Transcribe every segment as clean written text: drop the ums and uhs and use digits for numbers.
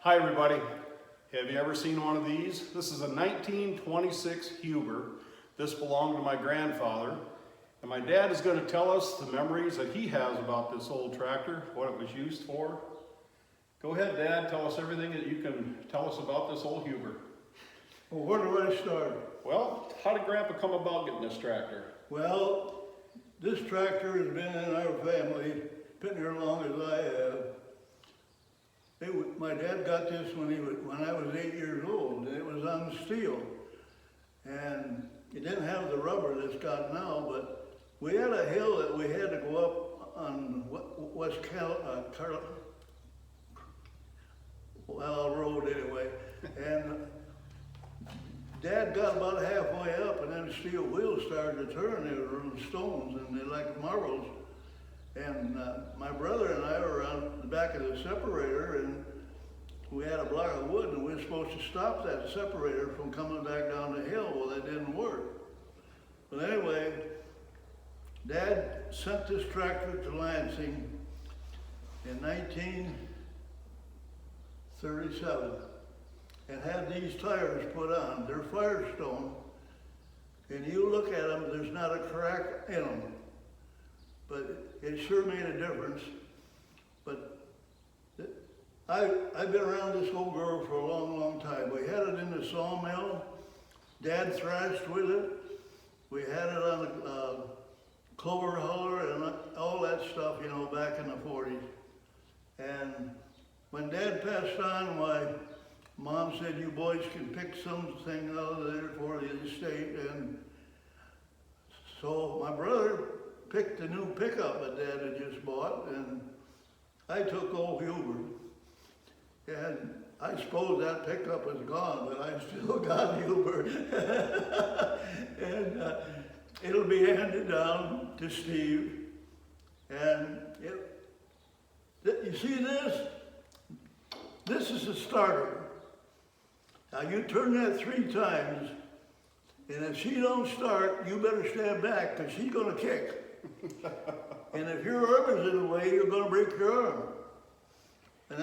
Hi everybody. Have you ever seen one of these? This is a 1926 Huber. This belonged to my grandfather. And my dad is going to tell us the memories that he has about this old tractor, what it was used for. Go ahead, Dad, tell us everything that you can tell us about this old Huber. Well, where do I start? Well, how did Grandpa come about getting this tractor? Well, this tractor has been in our family, been here as long as I have. My dad got this when I was 8 years old, and it was on steel. And it didn't have the rubber that's got now, but we had a hill that we had to go up on West Road anyway. And Dad got about halfway up, and then the steel wheels started to turn. They were on stones, and they like marbles. And my brother and I were on the back of the separator, and we had a block of wood, and we were supposed to stop that separator from coming back down the hill. Well, that didn't work. But anyway, Dad sent this tractor to Lansing in 1937 and had these tires put on. They're Firestone, and you look at them, there's not a crack in them. But it sure made a difference. But I've been around this old girl for a long, long time. We had it in the sawmill. Dad thrashed with it. We had it on the clover huller and all that stuff, you know, back in the 40s. And when Dad passed on, my mom said, you boys can pick something out of there for the estate. And so my brother picked the new pickup that Dad had just bought, and I took old Huber. And I suppose that pickup is gone, but I still got Huber. And it'll be handed down to Steve. And you see this? This is a starter. Now you turn that 3 times, and if she don't start, you better stand back, because she's gonna kick. And if your arm is in the way, you're going to break your arm. And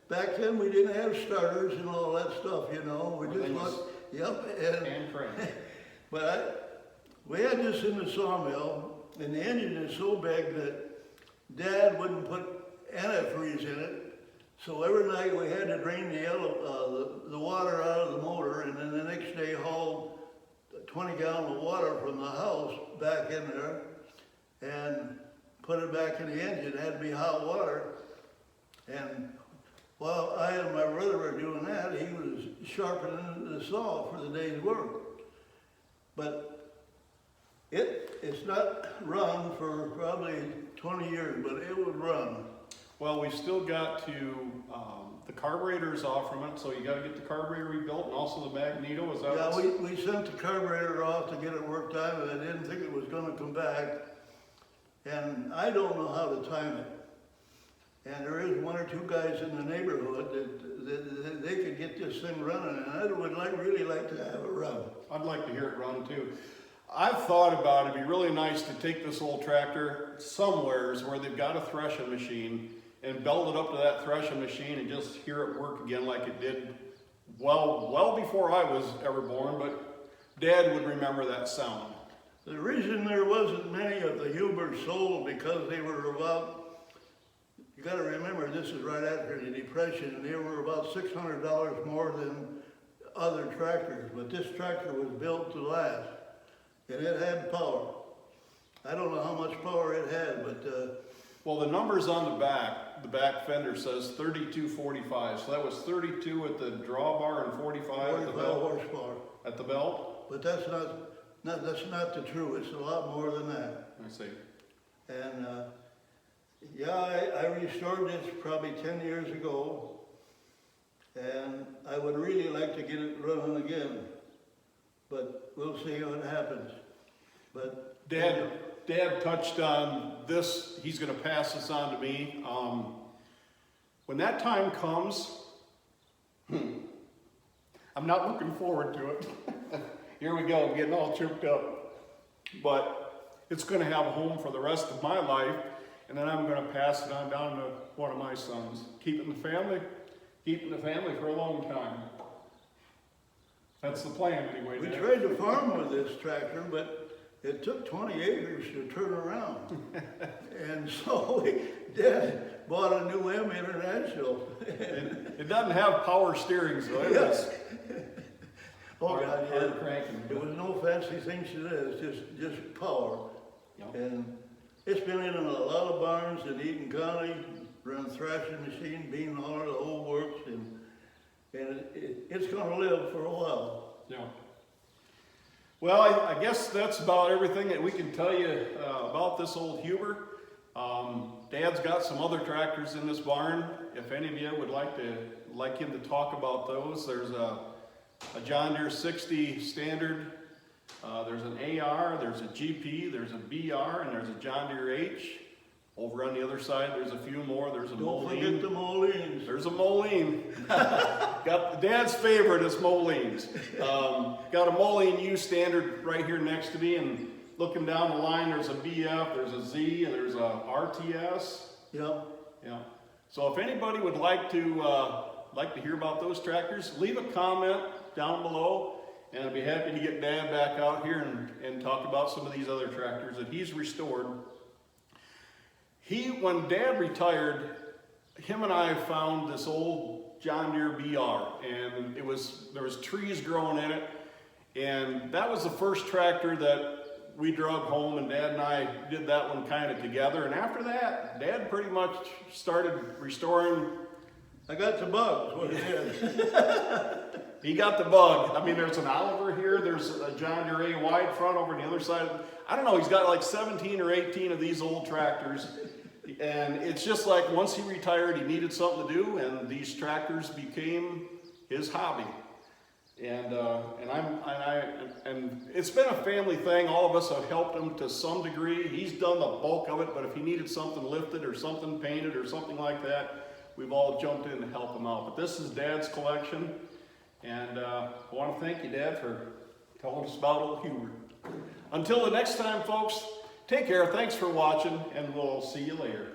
back then we didn't have starters and all that stuff, you know. We just Hand crank. But we had this in the sawmill, and the engine is so big that Dad wouldn't put antifreeze in it. So every night we had to drain the water out of the motor, and then the next day haul 20 gallons of water from the house back in there and put it back in the engine. It had to be hot water. And while I and my brother were doing that, he was sharpening the saw for the day's work. But it's not run for probably 20 years, but it would run. Well, we still got to, the carburetor's off from it, so you got to get the carburetor rebuilt and also the magneto. Is that Yeah, we sent the carburetor off to get it worked out, and I didn't think it was going to come back. And I don't know how to time it. And there is 1 or 2 guys in the neighborhood that they could get this thing running, and I would really like to have it run. I'd like to hear it run too. I've thought about it'd be really nice to take this old tractor somewheres where they've got a threshing machine and belt it up to that threshing machine and just hear it work again like it did well before I was ever born, but Dad would remember that sound. The reason there wasn't many of the Hubers sold because they were about, you got to remember this is right after the Depression, and they were about $600 more than other tractors, but this tractor was built to last, and it had power. I don't know how much power it had, but well, the numbers on the back fender says 3245, so that was 32 at the drawbar and 45 at the belt. Horsepower. At the belt? But that's not the truth. It's a lot more than that. I see. And yeah, I restored this probably 10 years ago, and I would really like to get it running again, but we'll see what happens. But Dad touched on this. He's going to pass this on to me. When that time comes, I'm not looking forward to it. Here we go, I'm getting all choked up. But it's going to have a home for the rest of my life, and then I'm going to pass it on down to one of my sons. Keep it in the family, keeping the family for a long time. That's the plan anyway, We Dad. tried to farm with this tractor, but it took 20 acres to turn around. And so Dad bought a new M International. It doesn't have power steering, so it was Oh hard, God, hard yeah. cranking. There was no fancy things to this, just power. Yep. And it's been in a lot of barns in Eaton County, run thrashing machine, bean hauler, the whole works, and it's gonna live for a while. Yeah. Well, I guess that's about everything that we can tell you about this old Huber. Dad's got some other tractors in this barn. If any of you would like him to talk about those, there's a John Deere 60 standard. There's an AR, there's a GP, there's a BR, and there's a John Deere H. Over on the other side, there's a few more. There's a Don't Moline. forget the Molines. There's a Moline. Got Dad's favorite is Molines. Got a Moline U standard right here next to me, and looking down the line, there's a BF, there's a Z, and there's a RTS. Yeah. Yeah. So if anybody would like to hear about those tractors, leave a comment down below, and I'd be happy to get Dad back out here and talk about some of these other tractors that he's restored. When Dad retired, him and I found this old John Deere BR, and there was trees growing in it, and that was the first tractor that we drug home, and Dad and I did that one kind of together. And after that, Dad pretty much started restoring. I got the bugs, what it is. He got the bug. I mean, there's an Oliver here. There's a John Deere A wide front over on the other side. I don't know, he's got like 17 or 18 of these old tractors. And it's just like once he retired, he needed something to do, and these tractors became his hobby. And it's been a family thing. All of us have helped him to some degree. He's done the bulk of it, but if he needed something lifted or something painted or something like that, we've all jumped in to help him out. But this is Dad's collection, and I want to thank you, Dad, for telling us about old Huber. Until the next time, folks, take care, thanks for watching, and we'll see you later.